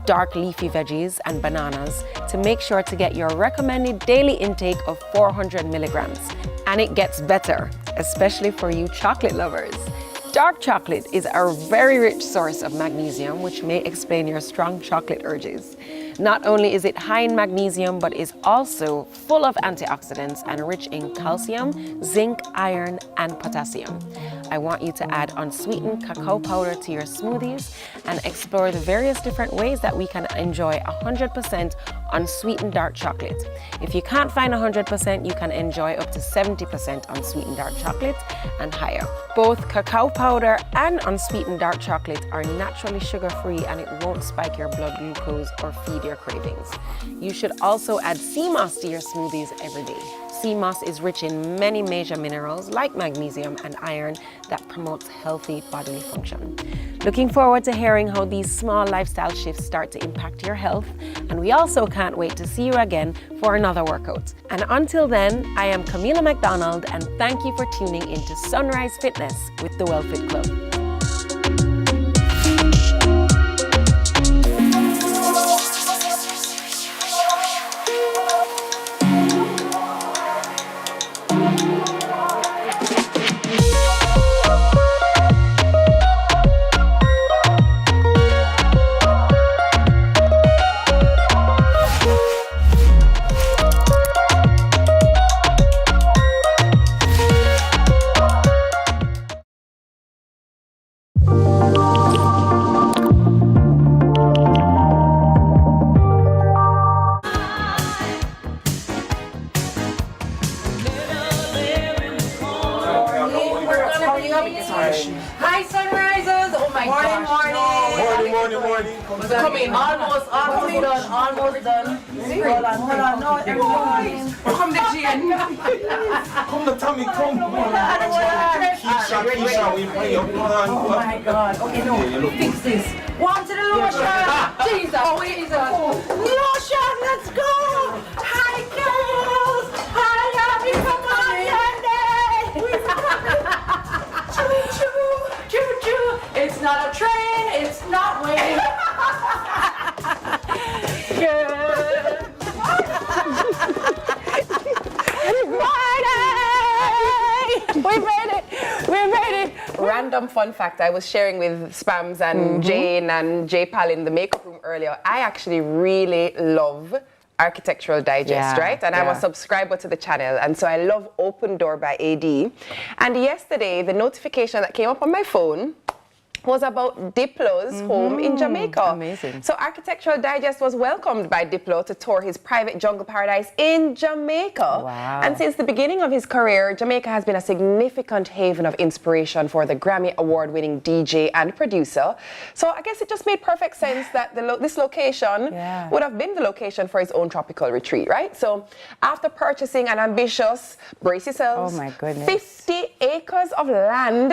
dark leafy veggies and bananas to make sure to get your recommended daily intake of 400 milligrams. And it gets better, especially for you chocolate lovers. Dark chocolate is a very rich source of magnesium, which may explain your strong chocolate urges. Not only is it high in magnesium, but is also full of antioxidants and rich in calcium, zinc, iron, and potassium. I want you to add unsweetened cacao powder to your smoothies and explore the various different ways that we can enjoy 100% unsweetened dark chocolate. If you can't find 100%, you can enjoy up to 70% unsweetened dark chocolate and higher. Both cacao powder and unsweetened dark chocolate are naturally sugar-free, and it won't spike your blood glucose or feed your cravings. You should also add sea moss to your smoothies every day. Sea moss is rich in many major minerals like magnesium and iron that promotes healthy bodily function. Looking forward to hearing how these small lifestyle shifts start to impact your health, and we also can't wait to see you again for another workout. And until then, I am Camila McDonald, and thank you for tuning into Sunrise Fitness with the WellFit Club. Hi, Sunrisers! Oh my gosh. Morning. Coming, almost done. Hold on, no, everyone. Come the Jane. Come the Tami, come. Keisha, we play your plan. Oh my God. Okay, no, fix this. One to the lotion. Jesus. Lotion, let's go. Hi, girls. Hi, happy Choo-choo. It's not a train, it's not waiting. Good. Friday! We made it! Random fun fact I was sharing with Spams and Jane and J Pal in the makeup room earlier. I actually really love Architectural Digest, right? And I'm a subscriber to the channel, and so I love Open Door by AD. And yesterday, the notification that came up on my phone was about Diplo's home in Jamaica. Amazing. So Architectural Digest was welcomed by Diplo to tour his private jungle paradise in Jamaica. Wow. And since the beginning of his career, Jamaica has been a significant haven of inspiration for the Grammy Award-winning DJ and producer. So I guess it just made perfect sense that this location would have been the location for his own tropical retreat, right? So after purchasing an ambitious, brace yourselves, 50 acres of land,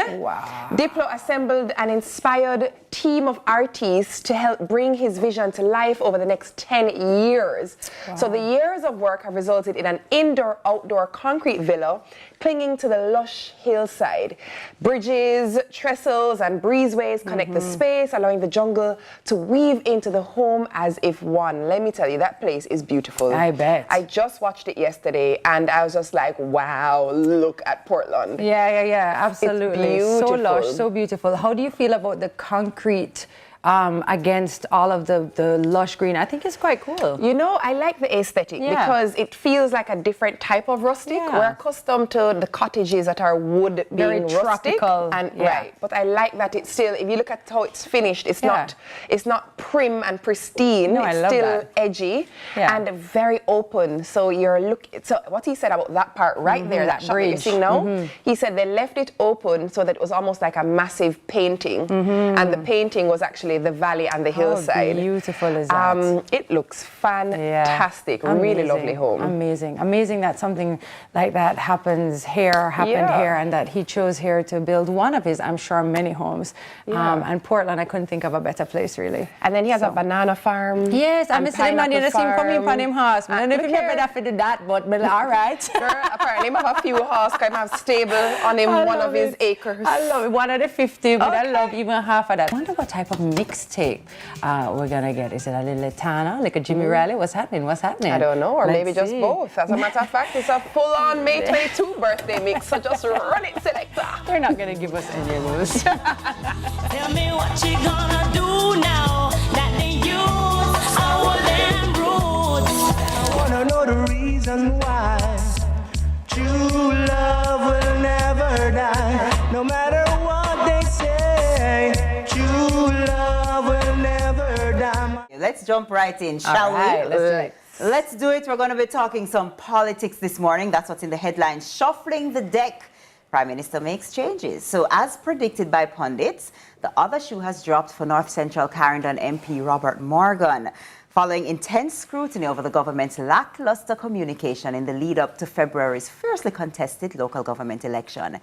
Diplo assembled an inspired team of artists to help bring his vision to life over the next 10 years. So the years of work have resulted in an indoor-outdoor concrete villa clinging to the lush hillside. Bridges, trestles, and breezeways connect the space, allowing the jungle to weave into the home as if one. Let me tell you, that place is beautiful. I bet. I just watched it yesterday, and I was just like, wow, look at Portland. Yeah, absolutely. It's so beautiful. lush, so beautiful. How do you feel about the concrete against all of the lush green? I think it's quite cool. You know, I like the aesthetic because it feels like a different type of rustic. We're accustomed to the cottages that are wood Very being tropical. rustic, and right. But I like that it's still, if you look at how it's finished, it's not prim and pristine. No, I it's love still that. edgy and very open. So so what he said about that part right there, that shot that you're seeing now, he said they left it open so that it was almost like a massive painting, and the painting was actually the valley and the hillside. How beautiful is that? It looks fantastic. Really lovely home. Amazing that something like that happened here, and that he chose here to build one of his, I'm sure, many homes. And Portland, I couldn't think of a better place, really. And then he has a banana farm. Yes, I'm missing him, and you see him coming from him house. I don't know if you better for that, but all right. Girl, apparently he have a few horses, kind of stable on him, one of his acres. I love it. One of the 50, but I love even half of that. I wonder what type of mix mixtape. We're gonna get, is it a little Tana, like a Jimmy Riley? What's happening? What's happening? I don't know, or Let's maybe just see. both. As a matter of fact, it's a full-on May 22 birthday mix, so just run it, selector. They're not gonna give us any of those. Tell me what you gonna do now that the youth are old and rude. I wanna know the reason why true love will never die. No matter what they say, true love will never die. Let's jump right in, shall right, we? let's do it. Let's do it. We're going to be talking some politics this morning. That's what's in the headlines. Shuffling the deck. Prime Minister makes changes. So as predicted by pundits, the other shoe has dropped for North Central Clarendon MP Robert Morgan, following intense scrutiny over the government's lackluster communication in the lead up to February's fiercely contested local government election.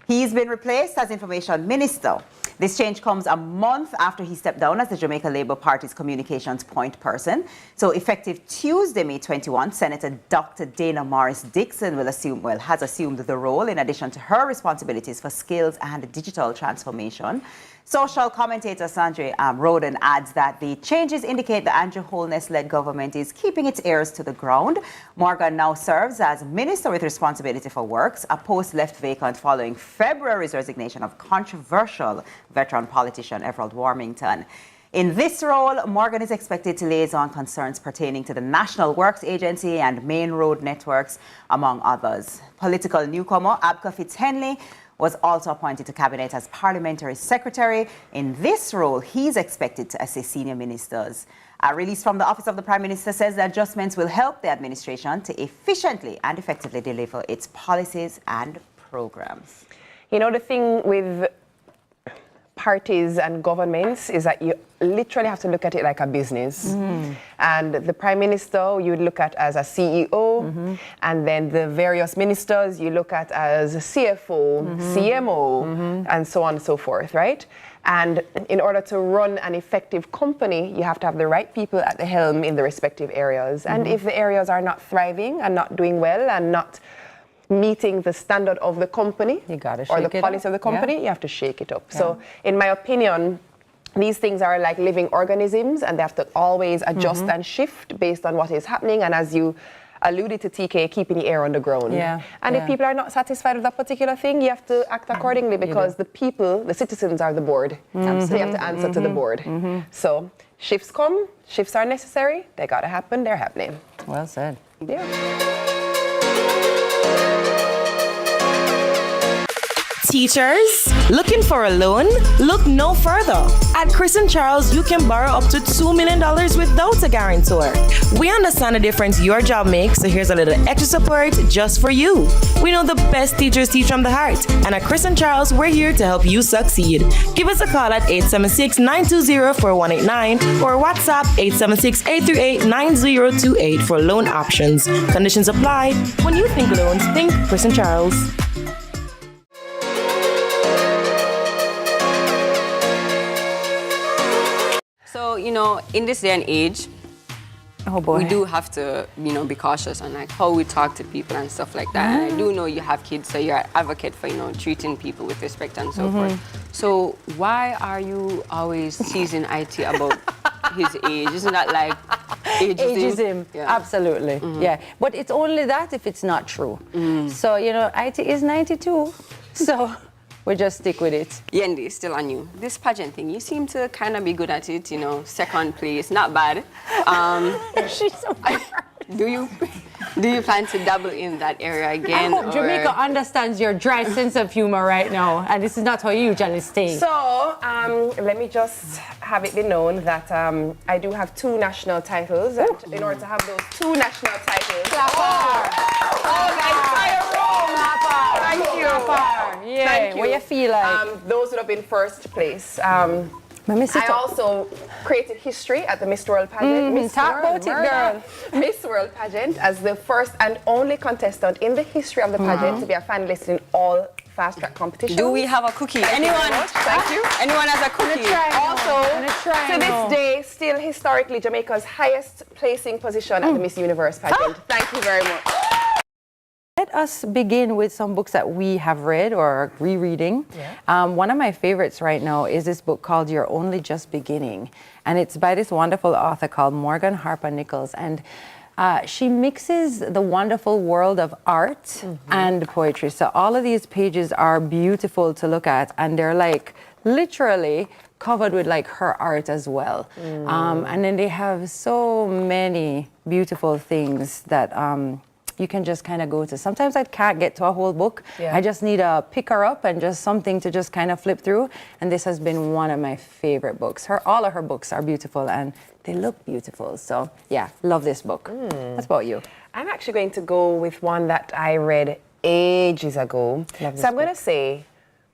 He's been replaced as Information Minister. This change comes a month after he stepped down as the Jamaica Labour Party's communications point person. So effective Tuesday, May 21, Senator Dr. Dana Morris Dixon has assumed the role in addition to her responsibilities for skills and digital transformation. Social commentator Sandra Roden adds that the changes indicate the Andrew Holness-led government is keeping its ears to the ground. Morgan now serves as Minister with responsibility for works, a post left vacant following February's resignation of controversial veteran politician Everald Warmington. In this role, Morgan is expected to liaison concerns pertaining to the National Works Agency and main road networks, among others. Political newcomer Abka Fitzhenley was also appointed to Cabinet as Parliamentary Secretary. In this role, he's expected to assist senior ministers. A release from the Office of the Prime Minister says the adjustments will help the administration to efficiently and effectively deliver its policies and programs. You know, the thing with parties and governments is that you literally have to look at it like a business. And the Prime Minister you would look at as a CEO, and then the various ministers you look at as a CFO, CMO, and so on and so forth, right? And in order to run an effective company, you have to have the right people at the helm in the respective areas. And if the areas are not thriving and not doing well and not meeting the standard of the company You gotta or shake the it policy up. of the company, Yeah. you have to shake it up. So in my opinion, these things are like living organisms and they have to always adjust and shift based on what is happening. And as you alluded to, TK, keeping the air on the ground. Yeah, And if yeah. people are not satisfied with that particular thing, you have to act accordingly because the people, the citizens are the board. So you have to answer to the board. So shifts come, shifts are necessary, they gotta happen, they're happening. Well said. Yeah. Teachers, looking for a loan? Look no further. At Chris and Charles, you can borrow up to $2 million without a guarantor. We understand the difference your job makes, so here's a little extra support just for you. We know the best teachers teach from the heart, and at Chris and Charles, we're here to help you succeed. Give us a call at 876-920-4189 or WhatsApp 876-838-9028 for loan options. Conditions apply. When you think loans, think Chris and Charles. So, you know, in this day and age, Oh boy. we do have to, you know, be cautious on like how we talk to people and stuff like that. And I do know you have kids, so you're an advocate for, you know, treating people with respect and so forth. So why are you always teasing IT about his age? Isn't that like ageism? Ageism, Yeah. absolutely. Yeah, but it's only that if it's not true. So, you know, IT is 92, so we just stick with it. Yendi, still on you. This pageant thing, you seem to kind of be good at it, you know, second place, not bad. She's so Do you plan to dabble in that area again? I hope Jamaica understands your dry sense of humor right now, and this is not how you usually stay. So, let me just have it be known that I do have 2 national titles, and in order to have those 2 national titles, thank you. Yeah, Thank you. what you feel like? Those would have been first place. Let me sit I up. also created history at the Miss World pageant. Miss talk World, about it, girl. Miss World pageant as the first and only contestant in the history of the pageant to be a finalist in all fast track competitions. Do we have a cookie? Anyone? Thank you. Anyone has a cookie? Also, And a triangle. to this day, still historically Jamaica's highest placing position at the Miss Universe pageant. Thank you very much. let us begin with some books that we have read or are rereading. One of my favorites right now is this book called You're Only Just Beginning. And it's by this wonderful author called Morgan Harper Nichols. And she mixes the wonderful world of art and poetry. So all of these pages are beautiful to look at, and they're like literally covered with like her art as well. And then they have so many beautiful things that you can just kind of go to. Sometimes I can't get to a whole book. I just need a picker up and just something to just kind of flip through. And this has been one of my favorite books. All of her books are beautiful and they look beautiful. So yeah, love this book. What about you? I'm actually going to go with one that I read ages ago. So I'm going to say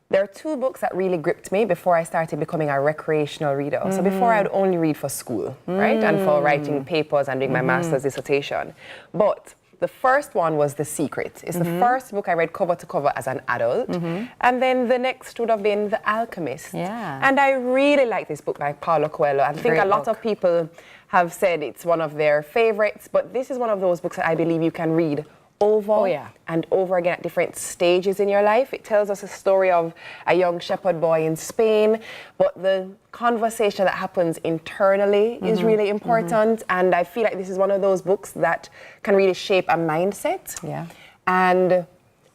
there are two books that really gripped me before I started becoming a recreational reader. So before I would only read for school, right? And for writing papers and doing my master's dissertation. But the first one was The Secret. It's the first book I read cover to cover as an adult. And then the next would have been The Alchemist. And I really like this book by Paulo Coelho. I think a lot of people have said it's one of their favorites, but this is one of those books that I believe you can read over and over again at different stages in your life. It tells us a story of a young shepherd boy in Spain, but the conversation that happens internally is really important. And I feel like this is one of those books that can really shape a mindset. And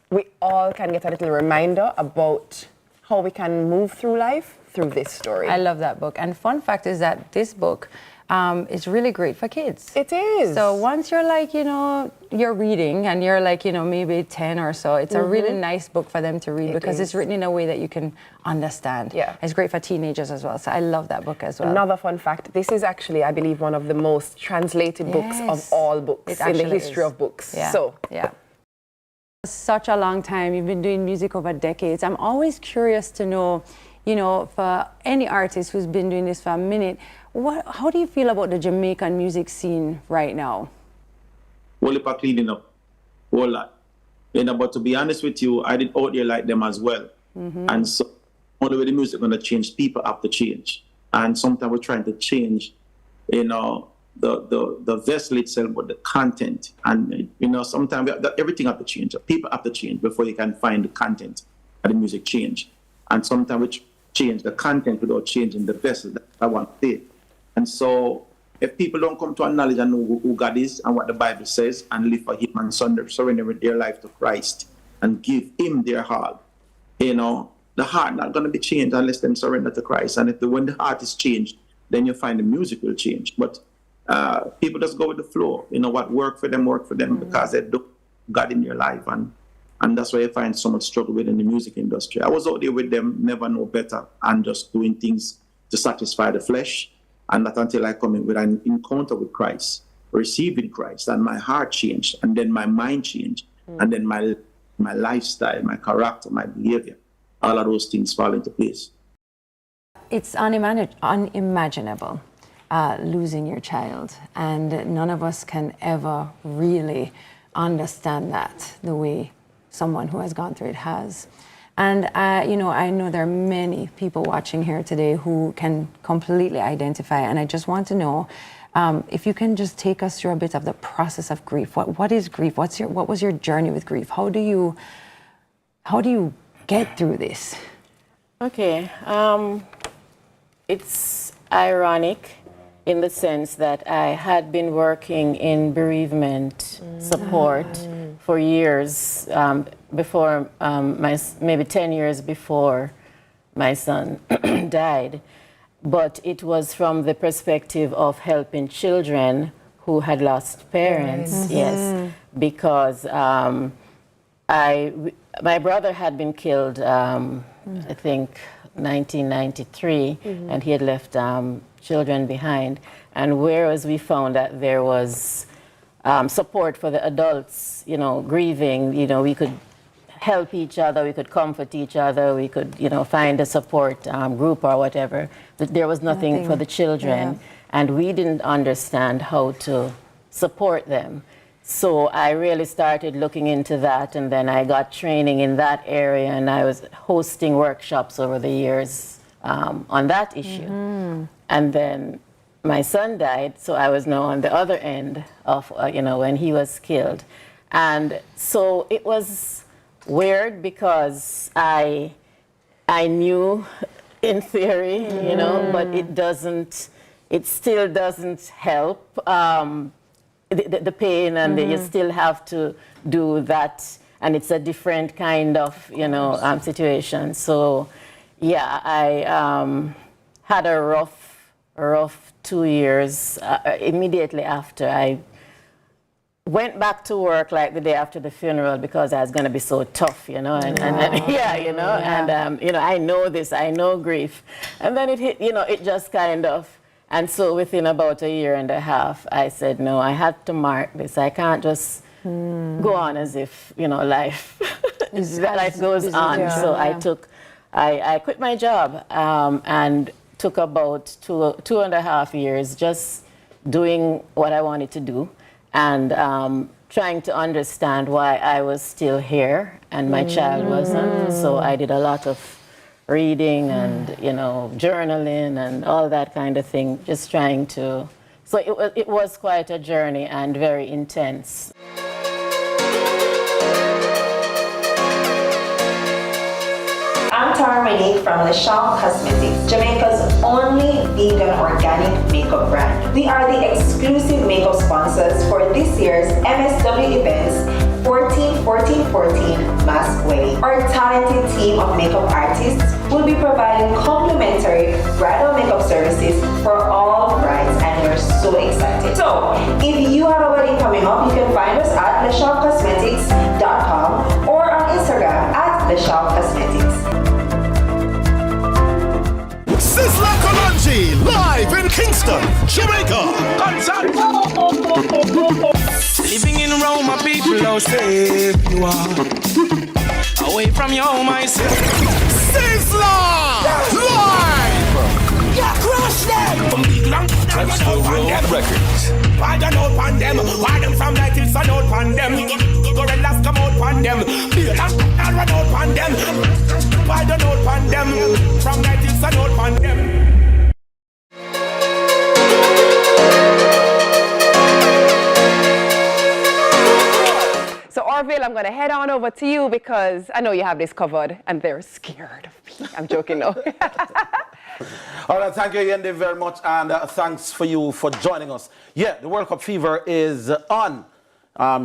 we all can get a little reminder about how we can move through life through this story. I love that book. And fun fact is that this book is really great for kids. It is. So once you're like, you're reading and you're like, maybe 10 or so, it's a really nice book for them to read because it's written in a way that you can understand. It's great for teenagers as well. So I love that book as well. Another fun fact, this is actually, I believe, one of the most translated books of all books in the history of books. So, such a long time. You've been doing music over decades. I'm always curious to know, for any artist who's been doing this for a minute, how do you feel about the Jamaican music scene right now? Well, if I cleaning up, whole lot. But to be honest with you, I did out there like them as well. And so, only way the music going to change, people have to change. And sometimes we're trying to change, the vessel itself, but the content. And, sometimes everything have to change. People have to change before you can find the content of the music change. And sometimes we change the content without changing the vessel. That's what I want to say. And so if people don't come to acknowledge and know who God is and what the Bible says and live for Him and surrender their life to Christ and give Him their heart, the heart not going to be changed unless they surrender to Christ. And when the heart is changed, then you find the music will change. But people just go with the flow. What work for them because they do God in their life. And that's why I find so much struggle within the music industry. I was out there with them, never know better, and just doing things to satisfy the flesh. And not until I come in with an encounter with Christ, receiving Christ, and my heart changed, and then my mind changed, and then my lifestyle, my character, my behavior, all of those things fall into place. It's unimaginable losing your child, and none of us can ever really understand that the way someone who has gone through it has. And I know there are many people watching here today who can completely identify, and I just want to know if you can just take us through a bit of the process of grief. What is grief? What was your journey with grief? How do you get through this? Okay, it's ironic in the sense that I had been working in bereavement support for years before maybe 10 years before my son died. But it was from the perspective of helping children who had lost parents, because my brother had been killed, I think, 1993, and he had left children behind. And whereas we found that there was support for the adults, grieving, we could help each other, we could comfort each other, we could, find a support group or whatever. But there was nothing for the children, and we didn't understand how to support them. So I really started looking into that, and then I got training in that area, and I was hosting workshops over the years on that issue. And then my son died, so I was now on the other end of, when he was killed. And so it was weird because I knew in theory, you know, but it still doesn't help the pain, and you still have to do that, and it's a different kind of, you know, situation. So yeah, I had a rough 2 years. Immediately after, I went back to work like the day after the funeral because I was going to be so tough, you know, and yeah, you know, and you know, I know this, I know grief, and then it hit, you know, it just kind of, and so within about a year and a half, I said, no, I had to mark this. I can't just go on as if, you know, life goes on. So I quit my job and took about two and a half years just doing what I wanted to do, and trying to understand why I was still here and my child wasn't. So I did a lot of reading and, you know, journaling and all that kind of thing, just trying to, so it was quite a journey and very intense. I'm Tami from Les Champs Cosmetics, Jamaica's only vegan organic makeup brand. We are the exclusive makeup sponsors for this year's MSW events 14-14-14 Mask Wedding. Our talented team of makeup artists will be providing complimentary bridal makeup services for all brides, and we're so excited. So, if you have a wedding coming up, you can find us at leschampcosmetics.com or on Instagram at leschampcosmetics. Sizzla Kalonji, live in Kingston, Jamaica. Living in Rome, my people, how safe you are. Away from your home, I say. Sizzla! Live! Yeah, crush them! From big long, touch the road records. Why don't know pan them? Why them from night till sun out pan them? Gorillas come out pan them. Feel that and run out pan them. Why don't know pan them? From night till sun out pan them. So Orville, I'm going to head on over to you because I know you have this covered and they're scared of me. I'm joking, no. All right, thank you again very much, and thanks for you for joining us. Yeah, the World Cup fever is on.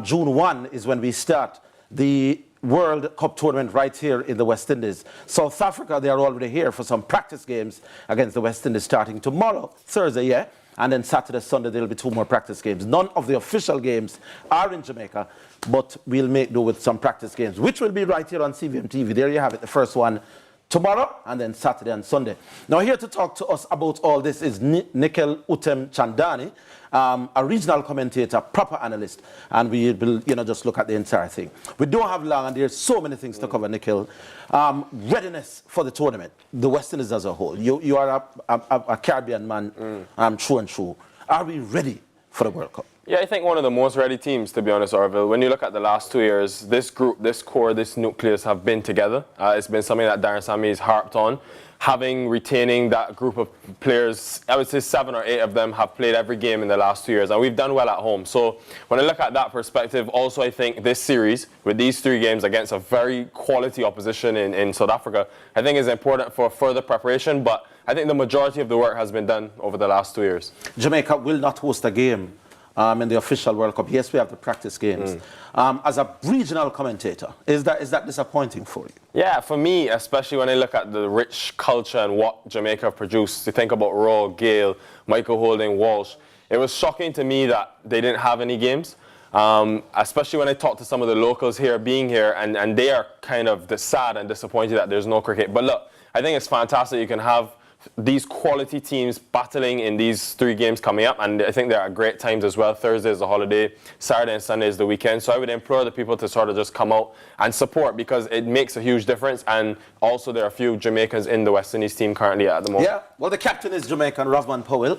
June 1 is when we start the World Cup tournament right here in the West Indies. South Africa, they are already here for some practice games against the West Indies starting tomorrow, Thursday, yeah? And then Saturday, Sunday, there'll be 2 more practice games. None of the official games are in Jamaica, but we'll make do with some practice games, which will be right here on CVMTV. There you have it, the first one tomorrow, and then Saturday and Sunday. Now, here to talk to us about all this is Nikhil Uttam Chandani, a regional commentator, proper analyst, and we will, you know, just look at the entire thing. We don't have long, and there's so many things to cover, Nikhil. Readiness for the tournament, the West Indies as a whole. You are a Caribbean man, true and true. Are we ready for the World Cup? Yeah, I think one of the most ready teams, to be honest, Orville. When you look at the last 2 years, this group, this core, this nucleus have been together. It's been something that Darren Sammy has harped on. Retaining that group of players, I would say 7 or 8 of them have played every game in the last 2 years, and we've done well at home. So when I look at that perspective, also I think this series, with these 3 games against a very quality opposition in South Africa, I think is important for further preparation, but I think the majority of the work has been done over the last 2 years. Jamaica will not host a game in the official World Cup. Yes, we have the practice games. As a regional commentator, is that disappointing for you? Yeah, for me, especially when I look at the rich culture and what Jamaica have produced, to think about Raw, Gale, Michael Holding, Walsh, it was shocking to me that they didn't have any games. Especially when I talk to some of the locals here, being here, and they are kind of sad and disappointed that there's no cricket. But look, I think it's fantastic you can have these quality teams battling in these 3 games coming up, and I think they're at great times as well. Thursday is a holiday, Saturday and Sunday is the weekend, so I would implore the people to sort of just come out and support, because it makes a huge difference, and also there are a few Jamaicans in the West Indies team currently at the moment. Yeah, well, the captain is Jamaican, Rovman Powell.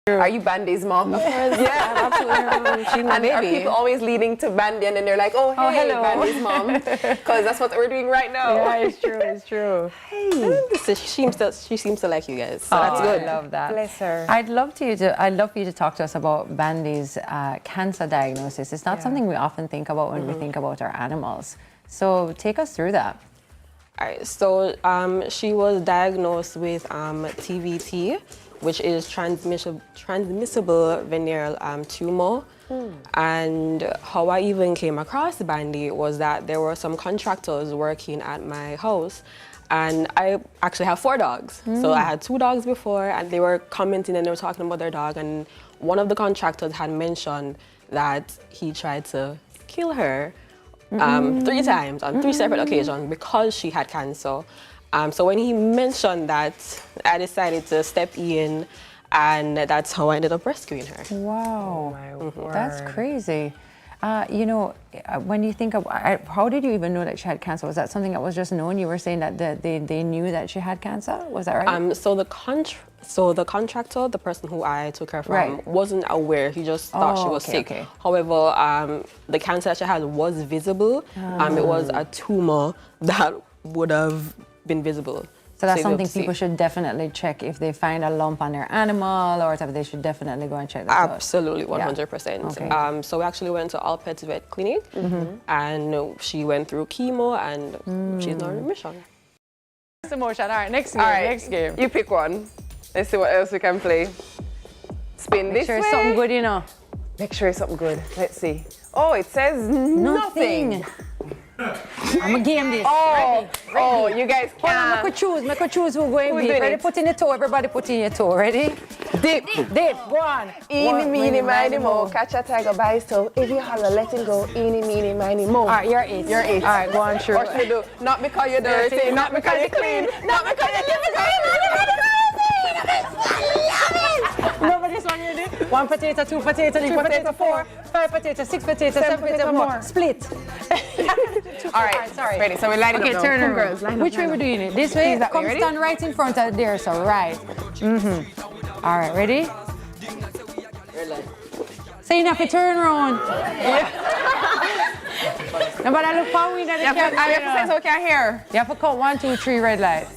Are you Bandy's mom? Yeah, absolutely. She's my And are baby. people always leading to Bandy and then they're like, oh, hey, hello. Bandy's mom? Because that's what we're doing right now. Yeah, it's true, it's true. She seems to like you guys. So that's good. I love that. Bless her. I'd love for you to talk to us about Bandy's cancer diagnosis. It's not something we often think about when we think about our animals. So take us through that. All right, so she was diagnosed with TVT, which is transmissible venereal tumor. And how I even came across Bandy was that there were some contractors working at my house, and I actually have 4 dogs. So I had 2 dogs before, and they were commenting and they were talking about their dog, and one of the contractors had mentioned that he tried to kill her 3 times on 3 separate occasions because she had cancer. So when he mentioned that, I decided to step in, and that's how I ended up rescuing her. Wow, that's crazy. You know, when you think of, how did you even know that she had cancer? Was that something that was just known? You were saying that they knew that she had cancer? Was that right? So the contractor, the person who I took her from, wasn't aware. He just thought she was sick. Okay. However, the cancer that she had was visible. It was a tumor that would have been visible. So that's something people should definitely check if they find a lump on their animal or whatever. They should definitely go and check that out. Absolutely, 100%. Okay. So we actually went to All Pets Vet Clinic, and she went through chemo, and she's now in remission. Emotion. All right, next game. All right, Next game. You pick one. Let's see what else we can play. Spin Make this sure way. it's something good, you know. Make sure it's something good. Let's see. Oh, it says nothing. I'm gonna game this. Oh, oh, you guys Hold on, can't. make a choose who's going to be. doing Ready? it? Put in your toe. Everybody put in your toe. Ready? Dip. Go on. Eeny, meeny, miny, mo. Catch a tiger by his toe. If you holler, let him go. Eeny, meeny, miny, mo. All right, you're it. You're it. All right, go on, sure. What should we do? Not because you're dirty, not because you're clean, not because you're Remember this one you did? 1 potato, 2 potato, 3 potato, 4, 5 potato, 6 potato, 7 potato, more. Split. All right, sorry. Ready, so we're lining up now. Turn Come, around. girls, line up, Which way line we're up. doing it? This way? That way, Come ready? stand right in front of there, so right. All right, ready? So you have to turn around. No, but I look for we that You have to say so we can hear. You have to count 1, 2, 3 red light.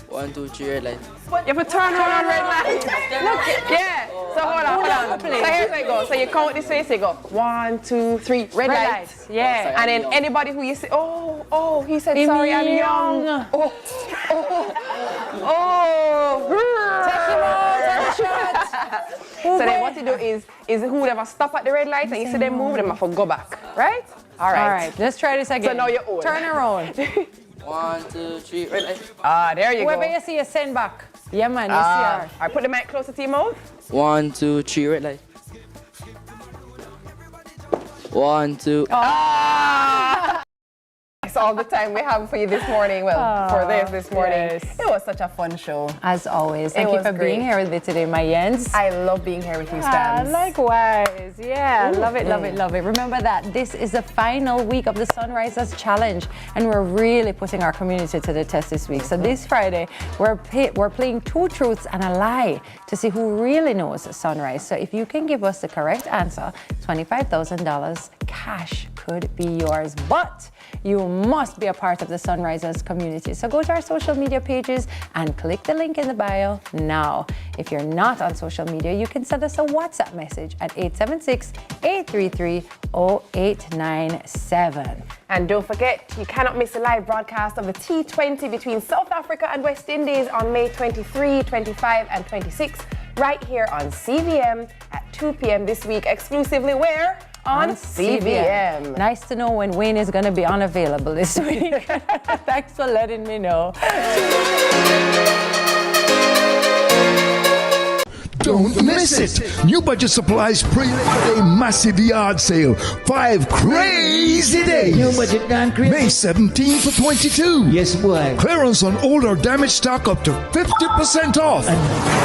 1, 2, 3 red light. You have to turn around red light. Look, yeah. So hold on. So here's how it goes. So you count this way, so you go 1, 2, 3, red lights. Yeah. And then anybody who you say, oh, he said sorry, I'm young. Oh. Take him out, take a shot. So then what you do is whoever stop at the red light and you see them move, them have to go back, right? All right. All right, let's try this again. So now you're old. Turn around. 1, 2, 3 red light. There you Whoever go. you see, you send back. Yeah, man, you see her. All right, put the mic closer to your mouth. 1, 2, 3 red light. 1, 2. That's all the time we have for you this morning. Well, for this morning. yes. It was such a fun show. As always. Thank It you was for being great. here with me today, my Yens. I love being here with you, Stams. Likewise. Yeah, love it, love it, love it. Remember that this is the final week of the Sunrisers Challenge, and we're really putting our community to the test this week. So this Friday, we're playing 2 truths and a lie to see who really knows sunrise. So if you can give us the correct answer, $25,000 cash could be yours. But you must be a part of the Sunrisers community. So go to our social media pages and click the link in the bio now. If you're not on social media, you can send us a WhatsApp message at 876-833-0897. And don't forget, you cannot miss the live broadcast of the T20 between South Africa and West Indies on May 23, 25, and 26, right here on CVM at 2 p.m. this week, exclusively where? On CVM. Nice to know when Wayne is going to be unavailable this week. Thanks for letting me know. Don't miss it. New Budget Supplies pre-Labor Day massive yard sale. 5 crazy days. New Budget gone crazy. May 17th to 22. Yes, boy. Clearance on old or damaged stock up to 50% off.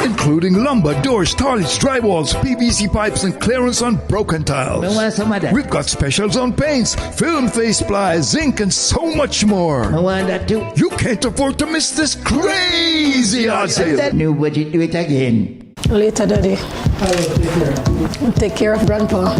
Including lumber, doors, toilets, drywalls, PVC pipes, and clearance on broken tiles. I want some of that. We've got specials on paints, film face ply, zinc, and so much more. I want that too. You can't afford to miss this crazy yard sale. That New Budget do it again. Later, Daddy. Take care of Grandpa.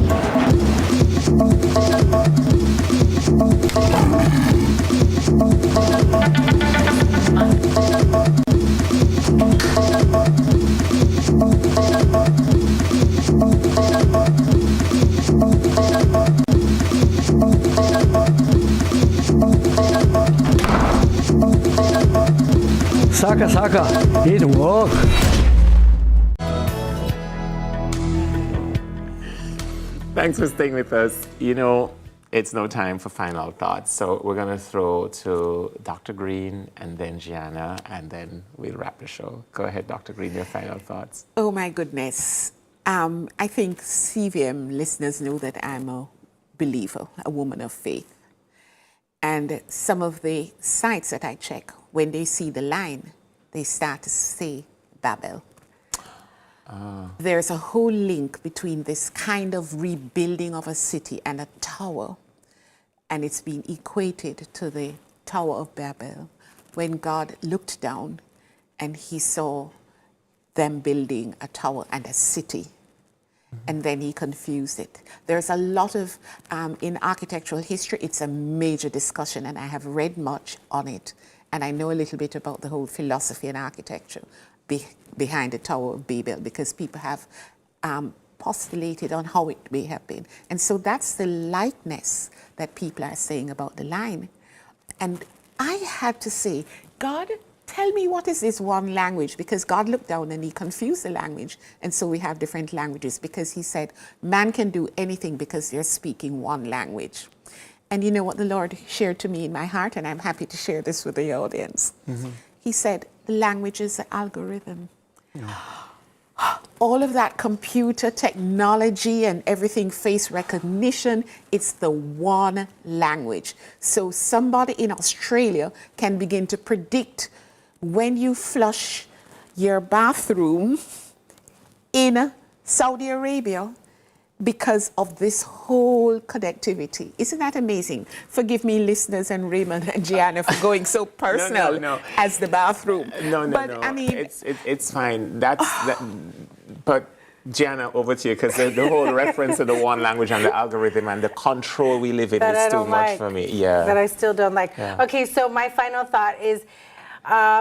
Saka, it walk. Thanks for staying with us. You know, it's no time for final thoughts, so we're going to throw to Dr. Green and then Gianna, and then we'll wrap the show. Go ahead, Dr. Green, your final thoughts. Oh, my goodness. I think CVM listeners know that I'm a believer, a woman of faith. And some of the sites that I check, when they see the line, they start to say Babel. There's a whole link between this kind of rebuilding of a city and a tower, and it's been equated to the Tower of Babel, when God looked down and he saw them building a tower and a city, and then he confused it. There's a lot of, in architectural history, it's a major discussion, and I have read much on it, and I know a little bit about the whole philosophy and architecture behind the Tower of Babel, because people have postulated on how it may have been. And so that's the likeness that people are saying about the line. And I had to say, God, tell me what is this one language? Because God looked down and he confused the language. And so we have different languages, because he said, man can do anything because they're speaking one language. And you know what the Lord shared to me in my heart, and I'm happy to share this with the audience. Mm-hmm. He said, the language is the algorithm. All of that computer technology and everything, face recognition, it's the one language. So somebody in Australia can begin to predict when you flush your bathroom in Saudi Arabia, because of this whole connectivity. Isn't that amazing? Forgive me, listeners, and Raymond and Gianna, for going so personal No. as the bathroom. No. I mean, it's fine. But Gianna, over to you, because the whole reference to the one language and the algorithm and the control we live in is too much for me. Yeah. That I still don't like. Yeah. Okay, so my final thought is,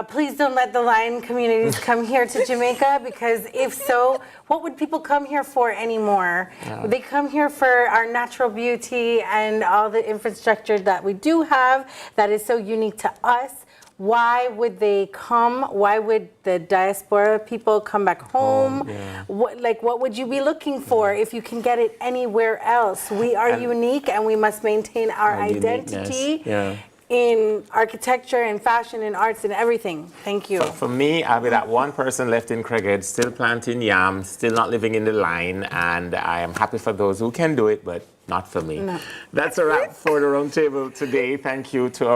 please don't let the lion communities come here to Jamaica, because if so, what would people come here for anymore? Yeah. They come here for our natural beauty and all the infrastructure that we do have that is so unique to us. Why would they come? Why would the diaspora people come back home? Yeah. What would you be looking for if you can get it anywhere else? We are unique, and we must maintain our identity. Yeah. In architecture and fashion and arts and everything. Thank you. For me, I'll be that one person left in Craighead, still planting yams, still not living in the line, and I am happy for those who can do it, but not for me. No. That's a wrap for the roundtable today. Thank you to our